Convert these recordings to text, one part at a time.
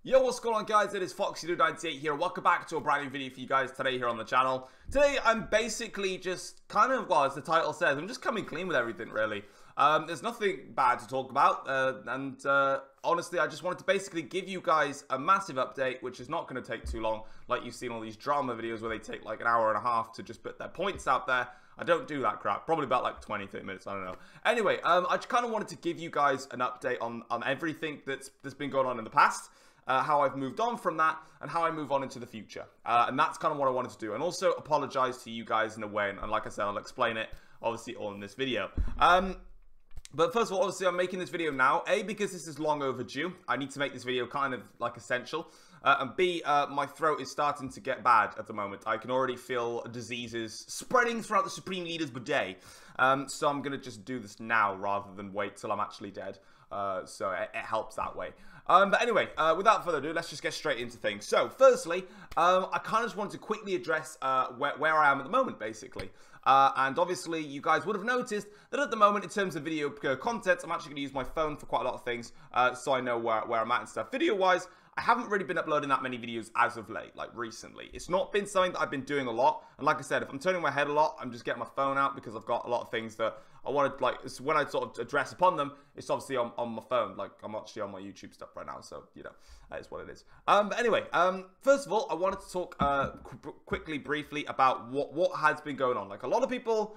Yo, what's going on, guys? It is Foxydude98 here. Welcome back to a brand new video for you guys today here on the channel. Today, I'm basically just kind of, well, as the title says, I'm just coming clean with everything, really. There's nothing bad to talk about, honestly, I just wanted to basically give you guys a massive update, which is not going to take too long, like you've seen all these drama videos where they take like an hour and a half to just put their points out there. I don't do that crap. Probably about like 20, 30 minutes, I don't know. Anyway, I just kind of wanted to give you guys an update on everything that's been going on in the past. How I've moved on from that, and how I move on into the future. And that's kind of what I wanted to do. And also apologize to you guys in a way, and like I said, I'll explain it, obviously, all in this video. But first of all, obviously, I'm making this video now, A, because this is long overdue. I need to make this video kind of, like, essential. And B, my throat is starting to get bad at the moment. I can already feel diseases spreading throughout the Supreme Leader's bidet. So I'm going to just do this now, rather than wait till I'm actually dead. So it helps that way. But anyway, without further ado, let's just get straight into things. So, firstly, I kind of just wanted to quickly address where I am at the moment, basically. And obviously, you guys would have noticed that at the moment, in terms of video content, I'm actually going to use my phone for quite a lot of things, so I know where I'm at and stuff. Video-wise, I haven't really been uploading that many videos as of late, like recently. It's not been something that I've been doing a lot. And like I said, if I'm turning my head a lot, I'm just getting my phone out because I've got a lot of things that I wanted, like, when I sort of address upon them, it's obviously on my phone. Like, I'm actually on my YouTube stuff right now, so, you know, that is what it is. But anyway, first of all, I wanted to talk quickly, briefly about what has been going on. Like, a lot of people,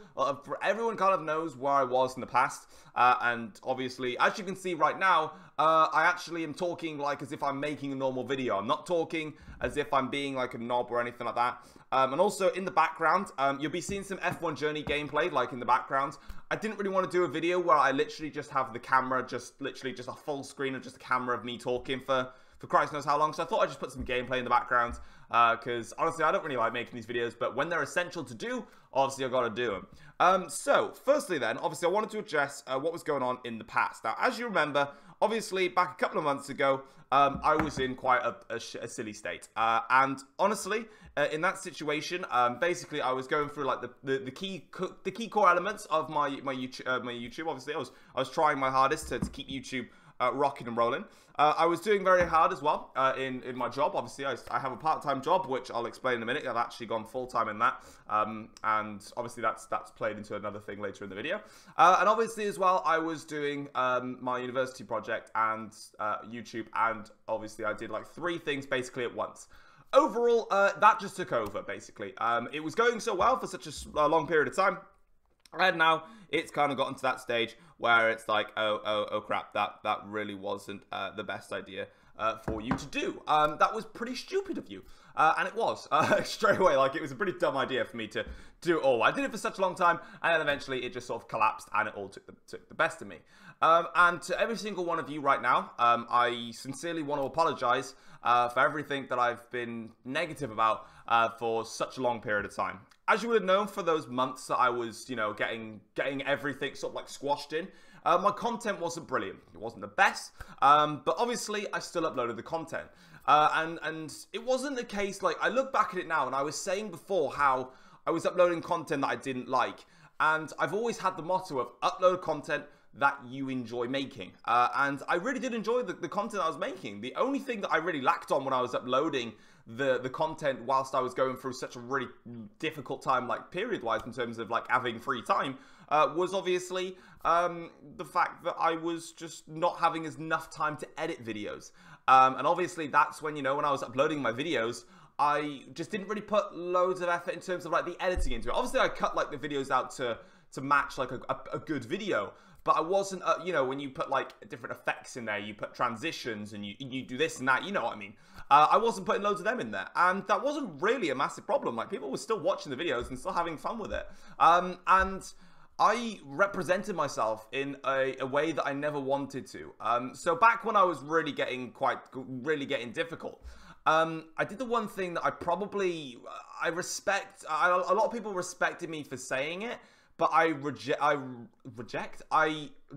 everyone kind of knows where I was in the past. And obviously, as you can see right now, I actually am talking like as if I'm making a normal video. I'm not talking as if I'm being like a knob or anything like that. And also in the background, you'll be seeing some F1 Journey gameplay, like in the background. I didn't really want to do a video where I literally just have the camera, literally just a full screen of just a camera of me talking for Christ knows how long. So I thought I'd just put some gameplay in the background, because honestly, I don't really like making these videos, but when they're essential to do, obviously I've got to do them. So firstly then, obviously I wanted to address what was going on in the past. Now, as you remember, obviously back a couple of months ago, I was in quite a silly state. And honestly, in that situation, basically I was going through like the key core elements of my YouTube. Obviously, I was trying my hardest to keep YouTube rocking and rolling. I was doing very hard as well in my job. Obviously, I have a part-time job, which I'll explain in a minute. I've actually gone full-time in that, and obviously that's played into another thing later in the video. And obviously as well, I was doing my university project and YouTube, and obviously I did like 3 things basically at once. Overall, that just took over, basically. It was going so well for such a long period of time, and now it's kind of gotten to that stage where it's like, oh crap, that really wasn't the best idea for you to do. That was pretty stupid of you. And it was, straight away, like, it was a pretty dumb idea for me to do it all. I did it for such a long time, and then eventually it just sort of collapsed, and it all took the best of me. And to every single one of you right now, I sincerely want to apologize for everything that I've been negative about for such a long period of time. As you would have known, for those months that I was, you know, getting everything sort of like squashed in, my content wasn't brilliant. It wasn't the best, but obviously I still uploaded the content. And it wasn't the case, like, I look back at it now, and I was saying before how I was uploading content that I didn't like. And I've always had the motto of upload content that you enjoy making. And I really did enjoy the content I was making. The only thing that I really lacked on when I was uploading the content whilst I was going through such a really difficult time, like period-wise, in terms of like having free time, was obviously the fact that I was just not having enough time to edit videos. And obviously that's when, you know, when I was uploading my videos, I just didn't really put loads of effort in terms of like the editing into it. Obviously I cut like the videos out to match like a good video, but I wasn't, you know, when you put like different effects in there, you put transitions and you do this and that, you know what I mean. I wasn't putting loads of them in there, and that wasn't really a massive problem. Like, people were still watching the videos and still having fun with it. And I represented myself in a way that I never wanted to. So back when I was really getting difficult, I did the one thing that I respect. A lot of people respected me for saying it, but I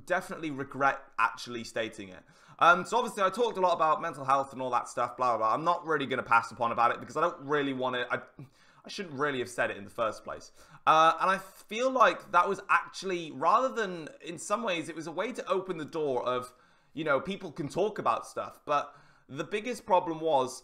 definitely regret actually stating it. So obviously I talked a lot about mental health and all that stuff, blah, blah, blah. I'm not really going to pass upon about it because I don't really want to, I shouldn't really have said it in the first place. And I feel like that was actually, rather than, in some ways, it was a way to open the door of, you know, people can talk about stuff, but the biggest problem was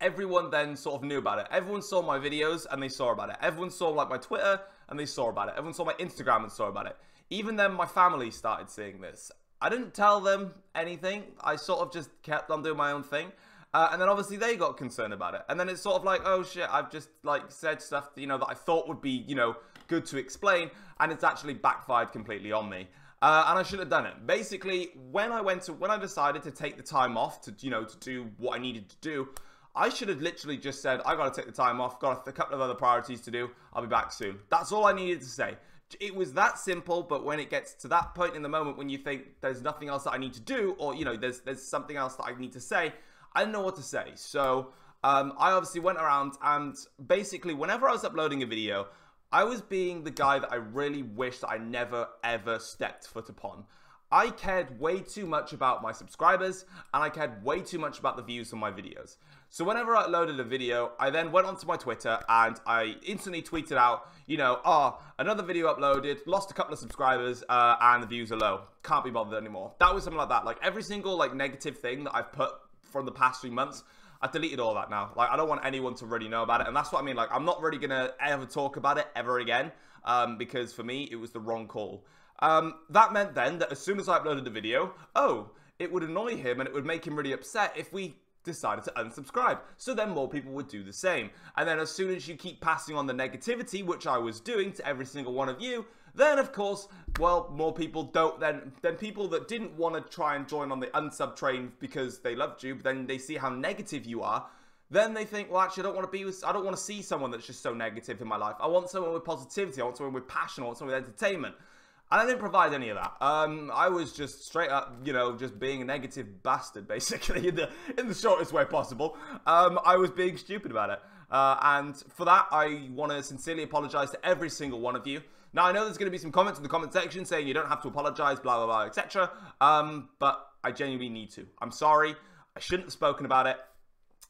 everyone then sort of knew about it. Everyone saw my videos and they saw about it. Everyone saw like my Twitter and they saw about it. Everyone saw my Instagram and saw about it. Even then my family started seeing this. I didn't tell them anything. I sort of just kept on doing my own thing. And then obviously they got concerned about it. And then it's sort of like, oh shit, I've just like said stuff, you know, that I thought would be, you know, good to explain. And it's actually backfired completely on me. And I should have done it. Basically, when I decided to take the time off to, you know, to do what I needed to do, I should have literally just said, I got to take the time off, got a couple of other priorities to do, I'll be back soon. That's all I needed to say. It was that simple, but when it gets to that point in the moment when you think there's nothing else that I need to do, or, you know, there's something else that I need to say, I didn't know what to say. So, I obviously went around and basically whenever I was uploading a video, I was being the guy that I really wish that I never ever stepped foot upon. I cared way too much about my subscribers, and I cared way too much about the views on my videos. So whenever I uploaded a video, I then went onto my Twitter, and I instantly tweeted out, you know, oh, another video uploaded, lost a couple of subscribers, and the views are low. Can't be bothered anymore. That was something like that. Like, every single, like, negative thing that I've put from the past 3 months, I've deleted all that now. Like, I don't want anyone to really know about it, and that's what I mean. Like, I'm not really gonna ever talk about it ever again, because for me, it was the wrong call. That meant then that as soon as I uploaded the video, oh, it would annoy him and it would make him really upset if we decided to unsubscribe. So then more people would do the same. And then as soon as you keep passing on the negativity, which I was doing to every single one of you, then of course, well, more people don't, then people that didn't want to try and join on the unsub train because they loved you, but then they see how negative you are, then they think, well, actually, I don't want to see someone that's just so negative in my life. I want someone with positivity. I want someone with passion. I want someone with entertainment. And I didn't provide any of that. I was just straight up, you know, just being a negative bastard, basically, in the shortest way possible. I was being stupid about it. And for that, I want to sincerely apologize to every single one of you. Now, I know there's going to be some comments in the comment section saying you don't have to apologize, blah, blah, blah, etc. But I genuinely need to. I'm sorry. I shouldn't have spoken about it.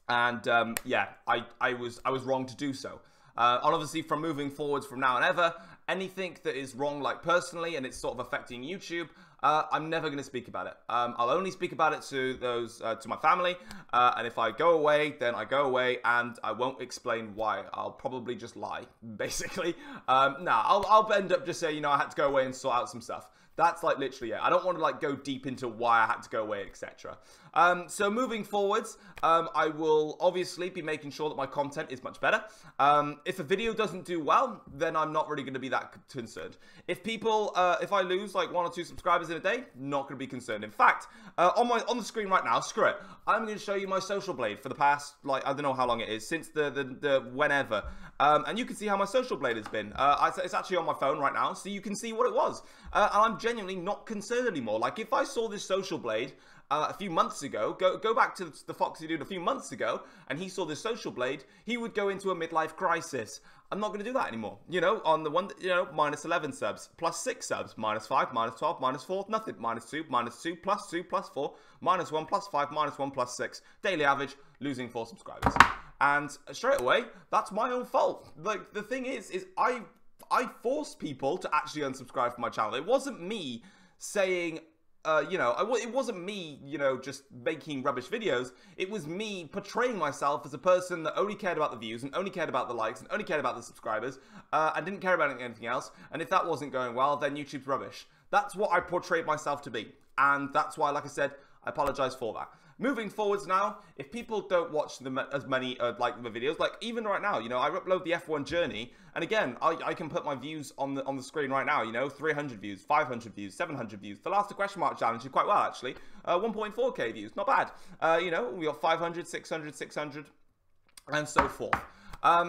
And, yeah, I was wrong to do so. And obviously, from moving forwards from now and ever, anything that is wrong, like personally, and it's sort of affecting YouTube, I'm never going to speak about it. I'll only speak about it to those, to my family, and if I go away, then I go away, and I won't explain why. I'll probably just lie, basically. I'll end up just saying, you know, I had to go away and sort out some stuff. That's like literally it. I don't want to like go deep into why I had to go away, etc. So moving forwards, I will obviously be making sure that my content is much better. If a video doesn't do well, then I'm not really going to be that concerned. If I lose like 1 or 2 subscribers in a day, not going to be concerned. In fact, on the screen right now, screw it, I'm going to show you my social blade for the past, like, I don't know how long it is, since the whenever. And you can see how my social blade has been. It's actually on my phone right now, so you can see what it was. And I'm genuinely not concerned anymore. Like, if I saw this social blade a few months ago, go back to the Foxy Dude a few months ago, and he saw this social blade, he would go into a midlife crisis. I'm not going to do that anymore. You know, on the one, you know, minus 11 subs, plus 6 subs, minus 5, minus 12, minus 4, nothing, minus 2, plus 2, plus 4, minus 1, plus 5, minus 1, plus 6. Daily average, losing 4 subscribers. And straight away, that's my own fault. Like, the thing is I forced people to actually unsubscribe from my channel. It wasn't me saying, you know, it wasn't me, you know, just making rubbish videos. It was me portraying myself as a person that only cared about the views and only cared about the likes and only cared about the subscribers and didn't care about anything else. And if that wasn't going well, then YouTube's rubbish. That's what I portrayed myself to be. And that's why, like I said, I apologize for that. Moving forwards now, if people don't watch as many like the videos, like even right now, you know, I upload the F1 journey, and again, I can put my views on the screen right now. You know, 300 views, 500 views, 700 views. The last question mark challenge did quite well actually. 1.4k views, not bad. You know, we got 500, 600, 600, and so forth.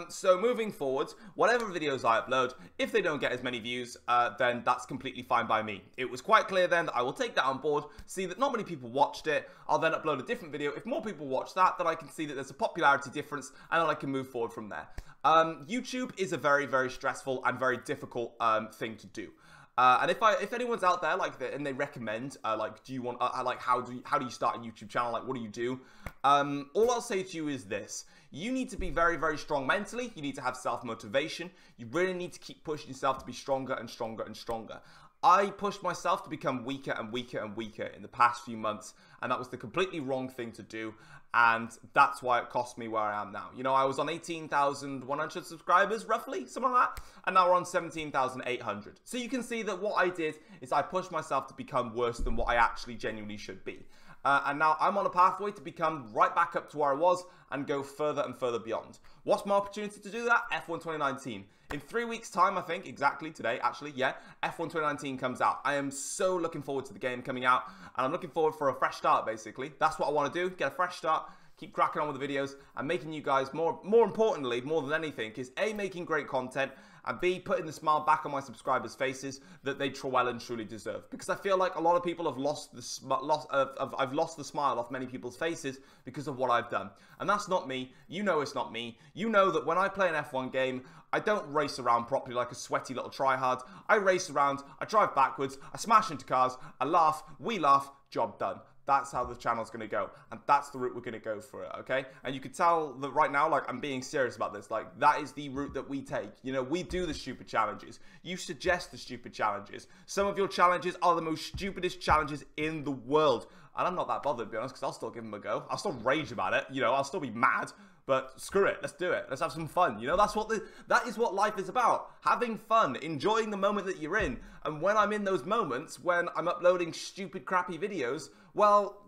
So moving forwards, whatever videos I upload, if they don't get as many views, then that's completely fine by me. It was quite clear then that I will take that on board, see that not many people watched it, I'll then upload a different video. If more people watch that, then I can see that there's a popularity difference, and then I can move forward from there. YouTube is a very, very stressful and very difficult thing to do. And if anyone's out there like that and they recommend like, do you want like how do you start a YouTube channel, like what do you do, all I'll say to you is this: you need to be very, very strong mentally. You need to have self-motivation. You really need to keep pushing yourself to be stronger and stronger and stronger. I pushed myself to become weaker and weaker and weaker in the past few months, and that was the completely wrong thing to do, and that's why it cost me where I am now. You know, I was on 18,100 subscribers, roughly, something like that, and now we're on 17,800. So you can see that what I did is I pushed myself to become worse than what I actually genuinely should be. And now I'm on a pathway to become right back up to where I was and go further and further beyond. What's my opportunity to do that? F1 2019. In 3 weeks' time, I think, exactly today, actually, yeah, F1 2019 comes out. I am so looking forward to the game coming out, and I'm looking forward for a fresh start, basically. That's what I want to do, get a fresh start, keep cracking on with the videos, and making you guys, more importantly, more than anything, is A, making great content, and B, putting the smile back on my subscribers' faces that they well and truly deserve. Because I feel like a lot of people have lost the I've lost the smile off many people's faces because of what I've done. And that's not me. You know it's not me. You know that when I play an F1 game, I don't race around properly like a sweaty little tryhard. I race around, I drive backwards, I smash into cars, I laugh, we laugh, job done. That's how the channel's going to go, and that's the route we're going to go for it, okay? And you can tell that right now, like, I'm being serious about this. Like, that is the route that we take. You know, we do the stupid challenges. You suggest the stupid challenges. Some of your challenges are the most stupidest challenges in the world, and I'm not that bothered, to be honest, because I'll still give them a go. I'll still rage about it, you know, I'll still be mad, but screw it, let's do it. Let's have some fun, you know? That is what life is about. Having fun, enjoying the moment that you're in. And when I'm in those moments, when I'm uploading stupid, crappy videos, well,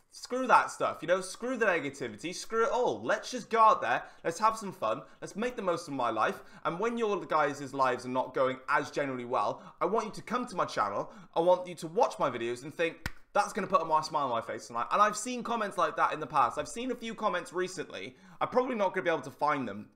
screw that stuff, you know? Screw the negativity, screw it all. Let's just go out there, let's have some fun, let's make the most of my life. And when your guys' lives are not going as generally well, I want you to come to my channel, I want you to watch my videos and think, that's going to put a smile on my face tonight. And I've seen comments like that in the past. I've seen a few comments recently. I'm probably not going to be able to find them.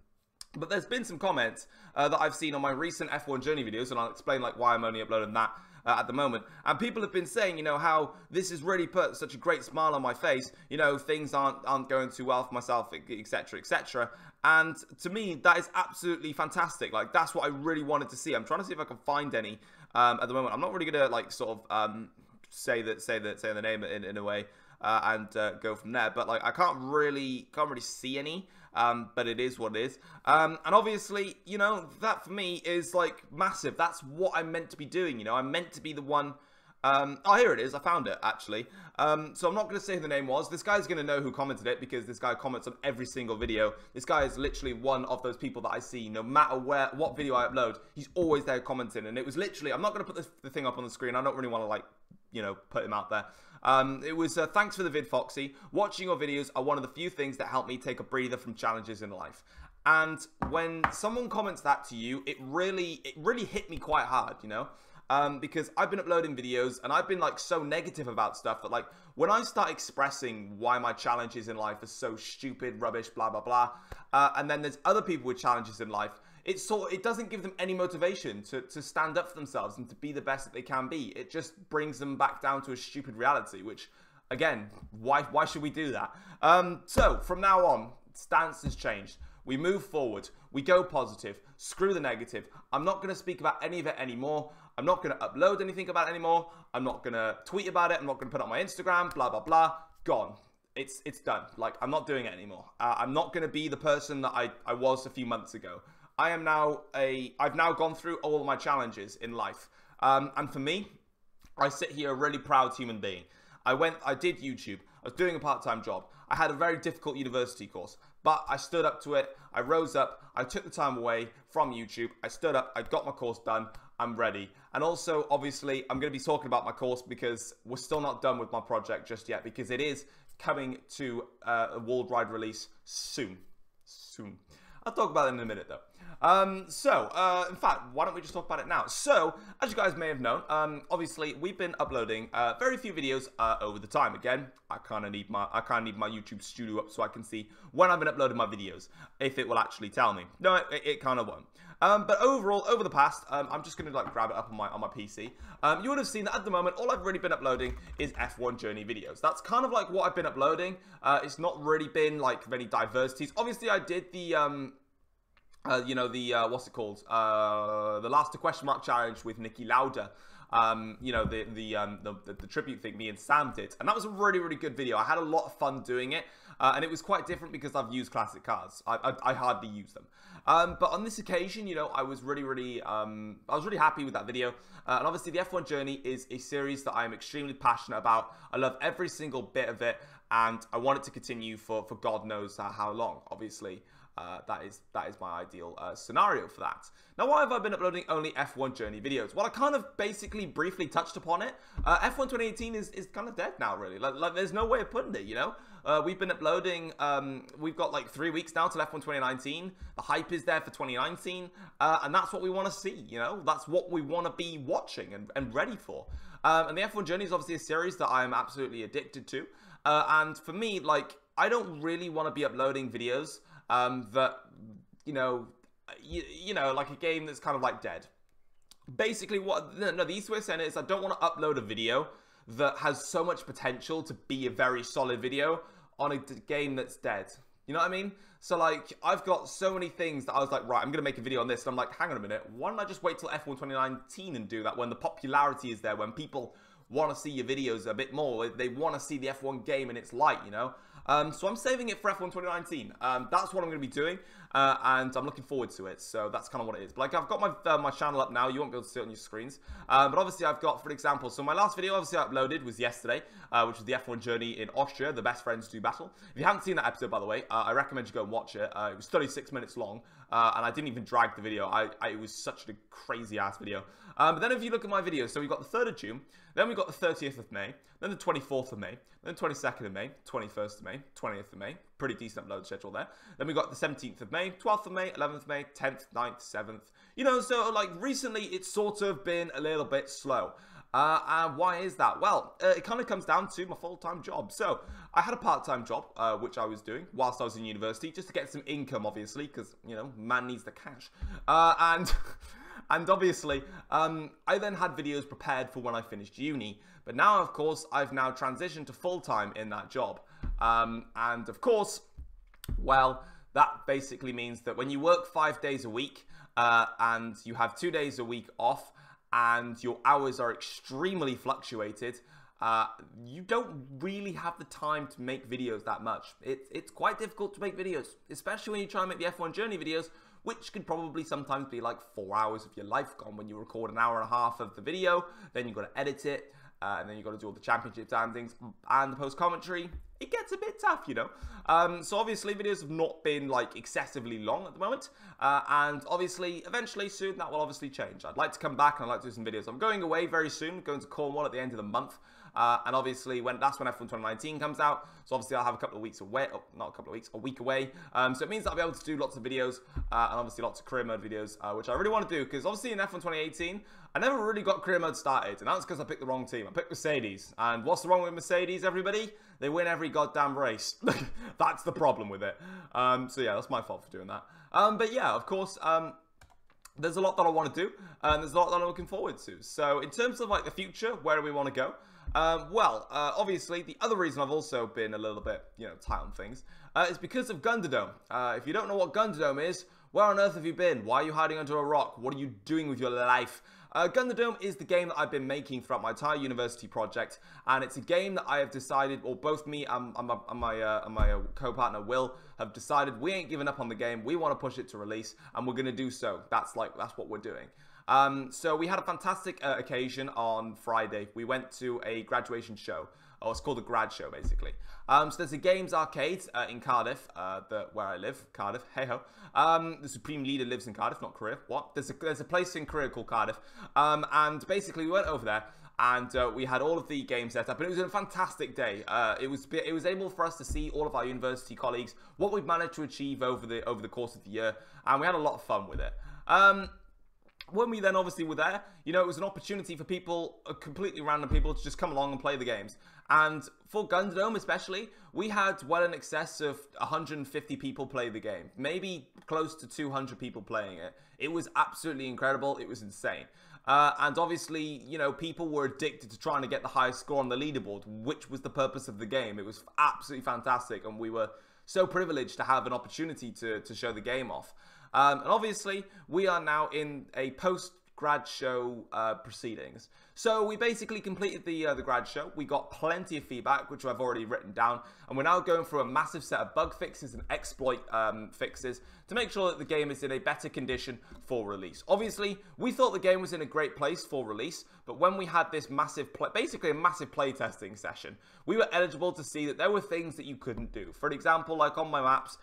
But there's been some comments that I've seen on my recent F1 Journey videos, and I'll explain like why I'm only uploading that at the moment. And people have been saying, you know, how this has really put such a great smile on my face. You know, things aren't going too well for myself, etc., etc. And to me, that is absolutely fantastic. Like, that's what I really wanted to see. I'm trying to see if I can find any at the moment. I'm not really going to like sort of say the name in a way and go from there, but like I can't really see any, but it is what it is, and obviously, you know, that for me is like massive. That's what I'm meant to be doing, you know. I'm meant to be the one. Oh, here it is. I found it, actually. So I'm not going to say who the name was. This guy's going to know who commented it because this guy comments on every single video. This guy is literally one of those people that I see no matter what video I upload. He's always there commenting, and it was literally, I'm not going to put the thing up on the screen. I don't really want to, like, you know, put him out there. It was, thanks for the vid, Foxy. Watching your videos are one of the few things that help me take a breather from challenges in life. And when someone comments that to you, it really hit me quite hard, you know? Because I've been uploading videos and I've been like so negative about stuff that like when I start expressing why my challenges in life are so stupid, rubbish, blah, blah, blah, and then there's other people with challenges in life, it doesn't give them any motivation to stand up for themselves and to be the best that they can be. It just brings them back down to a stupid reality, which, again, why should we do that? So, from now on, stance has changed. We move forward. We go positive. Screw the negative. I'm not going to speak about any of it anymore. I'm not going to upload anything about it anymore. I'm not going to tweet about it. I'm not going to put it on my Instagram, blah, blah, blah. Gone. It's done. Like, I'm not doing it anymore. I'm not going to be the person that I was a few months ago. I've now gone through all of my challenges in life. And for me, I sit here a really proud human being. I did YouTube. I was doing a part-time job. I had a very difficult university course, but I stood up to it. I rose up. I took the time away from YouTube. I stood up. I got my course done. I'm ready. And also, obviously, I'm going to be talking about my course because we're still not done with my project just yet, because it is coming to a worldwide release soon. I'll talk about it in a minute, though. In fact, why don't we just talk about it now? So, as you guys may have known, obviously, we've been uploading very few videos over the time. Again, I kind of need my YouTube studio up so I can see when I've been uploading my videos, if it will actually tell me. No, it kind of won't. But overall, over the past, I'm just going to like grab it up on my PC. You would have seen that at the moment, all I've really been uploading is F1 Journey videos. That's kind of like what I've been uploading. It's not really been like many diversities. Obviously, I did the you know, the what's it called? The Last Question Mark challenge with Nicky Lauda. you know, the tribute thing me and Sam did, and that was a really good video. I had a lot of fun doing it, and it was quite different because I've used classic cars. I hardly use them, but on this occasion, you know, I was really happy with that video. And obviously the F1 Journey is a series that I'm extremely passionate about. I love every single bit of it, and I want it to continue for God knows how long. Obviously, that is my ideal scenario for that. Now, why have I been uploading only F1 Journey videos? Well, I kind of basically briefly touched upon it. F1 2018 is kind of dead now, really. Like there's no way of putting it, you know? We've been uploading, we've got like 3 weeks now till F1 2019. The hype is there for 2019, and that's what we want to see, you know? That's what we want to be watching and ready for. And the F1 Journey is obviously a series that I'm absolutely addicted to. And for me, like, I don't really want to be uploading videos that, you know, like a game that's kind of like dead. Basically, the easy way of saying it is I don't want to upload a video that has so much potential to be a very solid video on a game that's dead. You know what I mean? So, like, I've got so many things that I was like, right, I'm going to make a video on this. And I'm like, hang on a minute. Why don't I just wait till F1 2019 and do that when the popularity is there, when people want to see your videos a bit more. They want to see the F1 game in its light, you know? So I'm saving it for F1 2019. That's what I'm going to be doing, and I'm looking forward to it. So that's kind of what it is. But like, I've got my channel up now. You won't be able to see it on your screens. But obviously, I've got, for example, so my last video, obviously, I uploaded was yesterday, which was the F1 Journey in Austria, the best friends do battle. If you haven't seen that episode, by the way, I recommend you go and watch it. It was 36 minutes long, and I didn't even drag the video. It was such a crazy ass video. But then if you look at my videos, so we got the 3rd of June, then we got the 30th of May, then the 24th of May, then the 22nd of May, 21st of May, 20th of May, pretty decent upload schedule there. Then we got the 17th of May, 12th of May, 11th of May, 10th, 9th, 7th. You know, so like recently it's sort of been a little bit slow. And why is that? Well, it kind of comes down to my full-time job. So I had a part-time job, which I was doing whilst I was in university, just to get some income, obviously, because, you know, man needs the cash. And obviously, I then had videos prepared for when I finished uni. But now, of course, I've now transitioned to full-time in that job. And of course, well, that basically means that when you work 5 days a week, and you have 2 days a week off, and your hours are extremely fluctuated, you don't really have the time to make videos that much. It's quite difficult to make videos, especially when you try and make the F1 Journey videos, which could probably sometimes be like 4 hours of your life gone when you record an hour and a half of the video, then you've got to edit it, and then you've got to do all the championship and things, and the post-commentary. It gets a bit tough, you know. So obviously videos have not been like excessively long at the moment, and obviously eventually soon that will obviously change. I'd like to come back and I'd like to do some videos. I'm going away very soon, going to Cornwall at the end of the month. And obviously, that's when F1 2019 comes out. So obviously, I'll have a couple of weeks away. Oh, not a couple of weeks, a week away. So it means that I'll be able to do lots of videos, and obviously lots of career mode videos, which I really want to do. Because obviously in F1 2018, I never really got career mode started. And that's because I picked the wrong team. I picked Mercedes. And what's wrong with Mercedes, everybody? They win every goddamn race. That's the problem with it. So yeah, that's my fault for doing that. But yeah, of course, there's a lot that I want to do. And there's a lot that I'm looking forward to. So in terms of like the future, where do we want to go? Obviously, the other reason I've also been a little bit, you know, tight on things, is because of Gunderdome. If you don't know what Gunderdome is, where on earth have you been? Why are you hiding under a rock? What are you doing with your life? Gunderdome is the game that I've been making throughout my entire university project, and it's a game that I have decided, or both me and my co-partner Will have decided we ain't giving up on the game. We want to push it to release, and we're going to do so. That's what we're doing. So we had a fantastic occasion on Friday. We went to a graduation show. Oh, it's called a grad show, basically. So there's a games arcade in Cardiff, where I live, Cardiff, hey-ho. The Supreme Leader lives in Cardiff, not Korea. What? There's a place in Korea called Cardiff. And basically we went over there, and we had all of the games set up, and it was a fantastic day. It was able for us to see all of our university colleagues, what we've managed to achieve over the course of the year, and we had a lot of fun with it. When we then obviously were there, you know, it was an opportunity for people, completely random people, to just come along and play the games. And for Gunderdome especially, we had well in excess of 150 people play the game. Maybe close to 200 people playing it. It was absolutely incredible. It was insane. And obviously, you know, people were addicted to trying to get the highest score on the leaderboard, which was the purpose of the game. It was absolutely fantastic, and we were so privileged to have an opportunity to show the game off. And obviously, we are now in a post-grad show proceedings. So we basically completed the grad show. We got plenty of feedback, which I've already written down, and we're now going through a massive set of bug fixes and exploit fixes to make sure that the game is in a better condition for release. Obviously, we thought the game was in a great place for release, but when we had this massive, basically a massive playtesting session, we were eligible to see that there were things that you couldn't do. For example, like on my maps,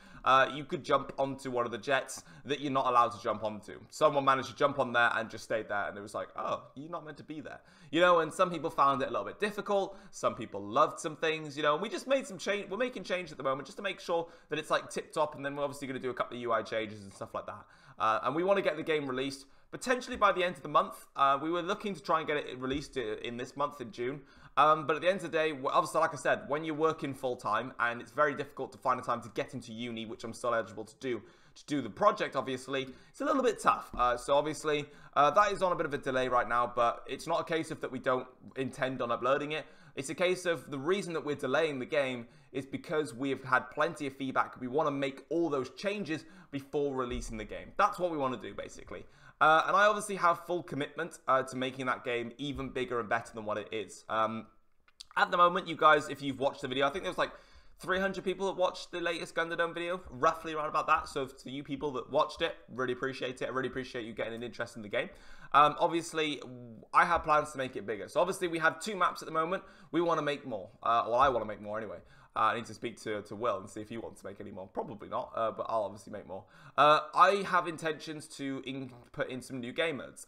you could jump onto one of the jets that you're not allowed to jump onto. Someone managed to jump on there and just stayed there, and it was like, oh, you're not meant to be there. You know, and some people found it a little bit difficult. Some people loved some things, you know, and we just made some change. We're making change at the moment just to make sure that it's like tip top, and then we're obviously going to do a couple of UI changes and stuff like that. And we want to get the game released potentially by the end of the month. We were looking to try and get it released in this month in June. But at the end of the day, obviously, like I said, when you're working full-time and it's very difficult to find a time to get into uni, which I'm still eligible to do the project, obviously, it's a little bit tough. So obviously, that is on a bit of a delay right now, but it's not a case of that we don't intend on uploading it. It's a case of the reason that we're delaying the game is because we've had plenty of feedback. We want to make all those changes before releasing the game. That's what we want to do, basically. And I obviously have full commitment to making that game even bigger and better than what it is. At the moment, you guys, if you've watched the video, I think there was like 300 people that watched the latest Gundam video, roughly around about that. So to you people that watched it, really appreciate it. I really appreciate you getting an interest in the game. Obviously, I have plans to make it bigger. So obviously, we have 2 maps at the moment. We want to make more. Well, I want to make more anyway. I need to speak to Will and see if he wants to make any more. Probably not, but I'll obviously make more. I have intentions to put in some new game modes.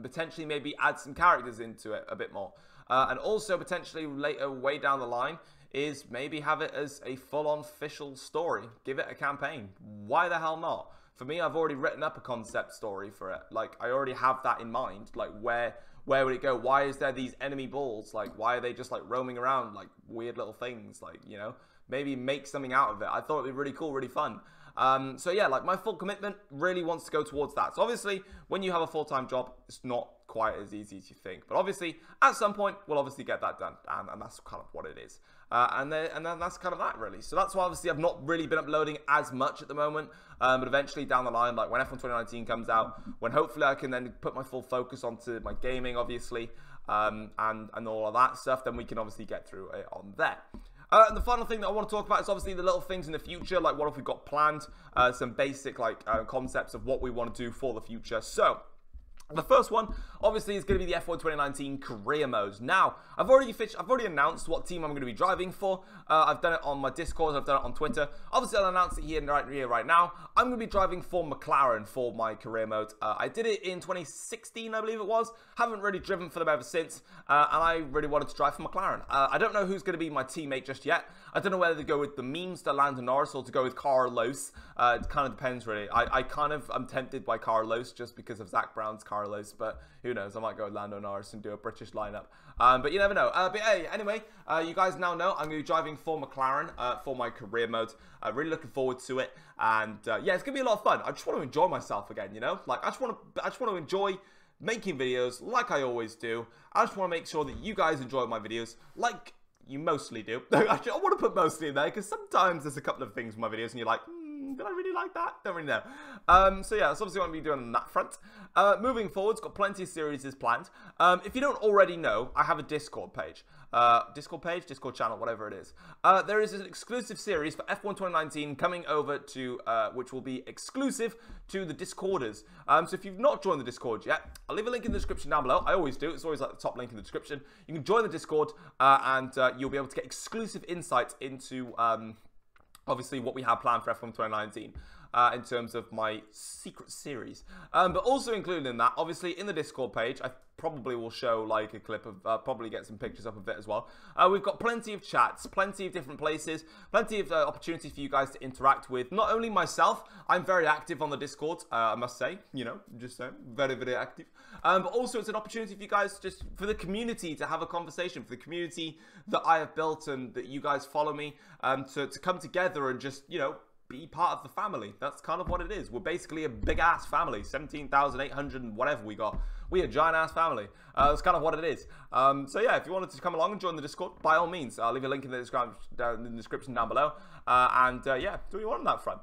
Potentially maybe add some characters into it a bit more. And also potentially later, way down the line, is maybe have it as a full-on official story. Give it a campaign. Why the hell not? For me, I've already written up a concept story for it. Like, I already have that in mind. Like, where would it go? Why is there these enemy balls? Like, why are they just, like, roaming around, like, weird little things? Like, you know, maybe make something out of it. I thought it'd be really cool, really fun. So, yeah, like, my full commitment really wants to go towards that. So, obviously, when you have a full-time job, it's not quite as easy as you think. But, obviously, at some point, we'll obviously get that done. And that's kind of what it is. And then that's kind of that, really. So that's why, obviously, I've not really been uploading as much at the moment. But eventually, down the line, like when F1 2019 comes out, when hopefully I can then put my full focus onto my gaming, obviously, and all of that stuff, then we can obviously get through it on there. And the final thing that I want to talk about is obviously the little things in the future, like what have we got planned, some basic like concepts of what we want to do for the future. So the first one, obviously, is going to be the F1 2019 career modes. Now, I've already announced what team I'm going to be driving for. I've done it on my Discord, I've done it on Twitter. Obviously, I'll announce it here right now. I'm going to be driving for McLaren for my career mode. I did it in 2016, I believe it was. Haven't really driven for them ever since, and I really wanted to drive for McLaren. I don't know who's going to be my teammate just yet. I don't know whether to go with the memes to Lando Norris or to go with Carlos. It kind of depends, really. I'm tempted by Carlos just because of Zach Brown's Carlos, but who knows? I might go with Lando Norris and do a British lineup. But you never know. But hey, anyway, you guys now know I'm going to be driving for McLaren for my career mode. Really looking forward to it, and yeah, it's going to be a lot of fun. I just want to enjoy myself again, you know? Like I just want to enjoy making videos like I always do. I just want to make sure that you guys enjoy my videos like you mostly do. Actually, I want to put mostly in there because sometimes there's a couple of things in my videos and you're like, did I really like that? Don't really know. So yeah, that's obviously what I'm going to be doing on that front. Moving forward, got plenty of series planned. If you don't already know, I have a Discord page. Discord channel, whatever it is. There is an exclusive series for F1 2019 coming over to, which will be exclusive to the Discorders. So if you've not joined the Discord yet, I'll leave a link in the description down below. I always do. It's always like the top link in the description. You can join the Discord, and you'll be able to get exclusive insights into obviously what we have planned for F1 2019 in terms of my secret series. But also included in that, obviously in the Discord page, I probably will show like a clip of, probably get some pictures up of it as well. We've got plenty of chats, plenty of different places, plenty of opportunities for you guys to interact with. Not only myself, I'm very active on the Discord, I must say, you know, just saying, very, very active. But also it's an opportunity for you guys, just for the community to have a conversation, for the community that I have built and that you guys follow me, to come together and just, you know, be part of the family. That's kind of what it is. We're basically a big-ass family. 17,800 and whatever we got. We're a giant-ass family. That's kind of what it is. So yeah, if you wanted to come along and join the Discord, by all means, I'll leave a link in the description down below. Yeah, do what you want on that front.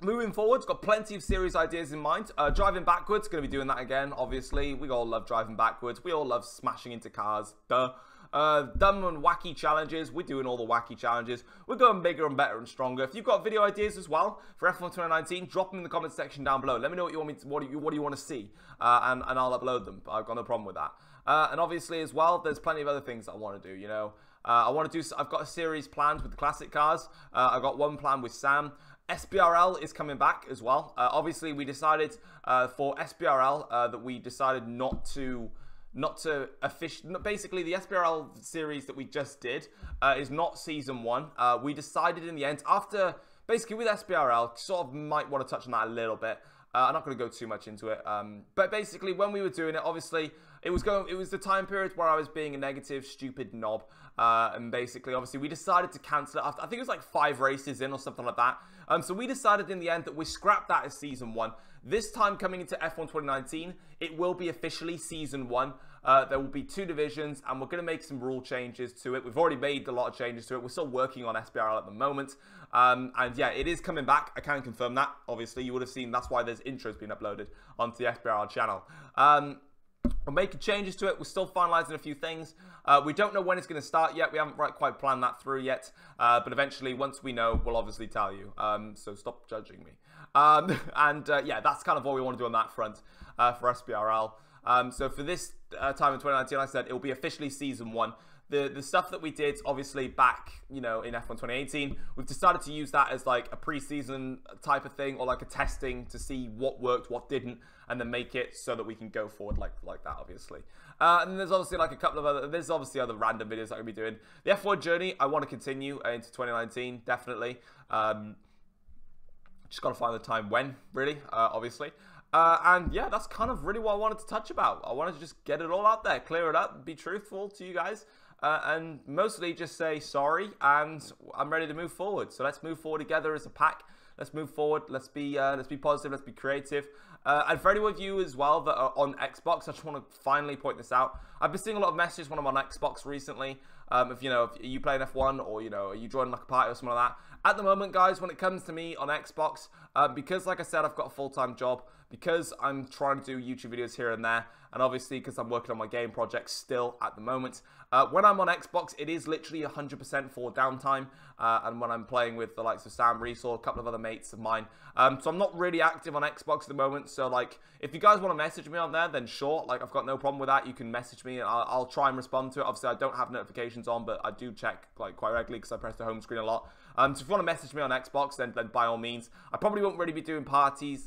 Moving forward, got plenty of series ideas in mind. Driving backwards, going to be doing that again, obviously. We all love driving backwards. We all love smashing into cars. Duh. Dumb and wacky challenges. We're doing all the wacky challenges. We're going bigger and better and stronger. If you've got video ideas as well for F1 2019, drop them in the comment section down below. Let me know what you want me to, what do you want to see, and I'll upload them. I've got no problem with that. And obviously as well, there's plenty of other things that I want to do. You know, I've got a series planned with the classic cars. I've got one planned with Sam. SBRL is coming back as well. Obviously, we decided for SBRL that we decided not to basically the SBRL series that we just did is not season 1. We decided in the end, after basically with SBRL, sort of might want to touch on that a little bit. I'm not going to go too much into it, but basically when we were doing it, obviously it was the time period where I was being a negative, stupid knob, and basically, obviously, we decided to cancel it after, I think it was like 5 races in or something like that. So we decided in the end that we scrapped that as season 1. This time coming into F1 2019, it will be officially season 1. There will be 2 divisions, and we're going to make some rule changes to it. We've already made a lot of changes to it. We're still working on SBRL at the moment. And yeah, it is coming back. I can confirm that. Obviously, you would have seen that's why there's intros being uploaded onto the SBRL channel. We're making changes to it. We're still finalizing a few things. We don't know when it's going to start yet. We haven't quite planned that through yet. But eventually, once we know, we'll obviously tell you. So stop judging me. Yeah, that's kind of what we want to do on that front for SBRL. So for this time in 2019, like I said, it will be officially season 1. The stuff that we did, obviously, back, you know, in F1 2018, we've decided to use that as like a pre-season type of thing, or like a testing to see what worked, what didn't, and then make it so that we can go forward like that, obviously. And there's obviously like a couple of other random videos that I'm going to be doing. The F1 journey, I want to continue into 2019, definitely. Just got to find the time when, really, obviously. And yeah, that's kind of really what I wanted to touch about. I wanted to just get it all out there, clear it up, be truthful to you guys. And mostly just say sorry, and I'm ready to move forward. So let's move forward together as a pack. Let's move forward. Let's be positive. Let's be creative. And for any of you as well that are on Xbox, I just want to finally point this out. I've been seeing a lot of messages when I'm on Xbox recently. If you play an F1, or are you joining like a party or something like that. At the moment, guys, when it comes to me on Xbox, because like I said, I've got a full-time job, because I'm trying to do YouTube videos here and there, and obviously because I'm working on my game projects still at the moment. When I'm on Xbox, it is literally 100% for downtime, and when I'm playing with the likes of Sam Reese or a couple of other mates of mine. So I'm not really active on Xbox at the moment, so like, if you guys want to message me on there, then sure, like, I've got no problem with that. You can message me, and I'll try and respond to it. Obviously, I don't have notifications on, but I do check like quite regularly because I press the home screen a lot. So if you want to message me on Xbox, then by all means. I probably won't really be doing party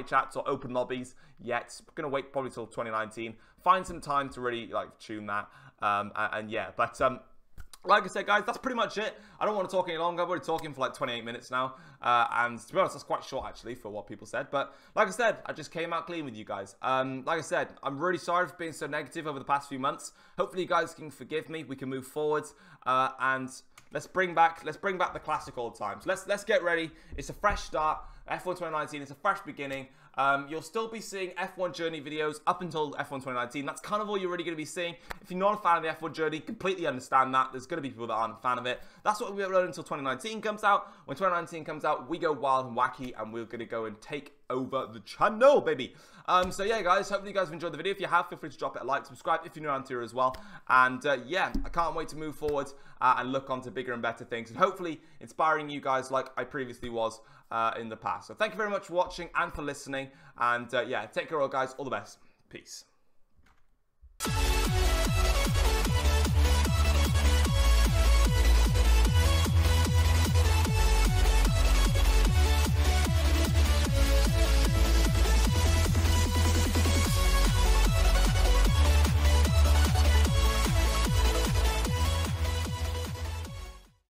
chats or open lobbies yet. I'm going to wait probably till 2019. Find some time to really like tune that. And yeah, but like I said, guys, that's pretty much it. I don't want to talk any longer. I've already talking for like 28 minutes now. And to be honest, that's quite short actually for what people said. But like I said, I just came out clean with you guys. Like I said, I'm really sorry for being so negative over the past few months. Hopefully you guys can forgive me. We can move forwards. And let's bring back the classic old times. Let's get ready. It's a fresh start. F1 2019, it's a fresh beginning. You'll still be seeing F1 Journey videos up until F1 2019. That's kind of all you're really going to be seing. If you're not a fan of the F1 Journey, completely understand that. There's going to be people that aren't a fan of it. That's what we'll upload until 2019 comes out. When 2019 comes out, we go wild and wacky, and we're going to go and take over the channel, baby. So yeah, guys, hopefully you guys have enjoyed the video. If you have, feel free to drop it a like, subscribe if you're new around here as well. And yeah, I can't wait to move forward and look onto bigger and better things, and hopefully inspiring you guys like I previously was in the past. So thank you very much for watching and for listening. And yeah, take care all, guys. All the best. Peace.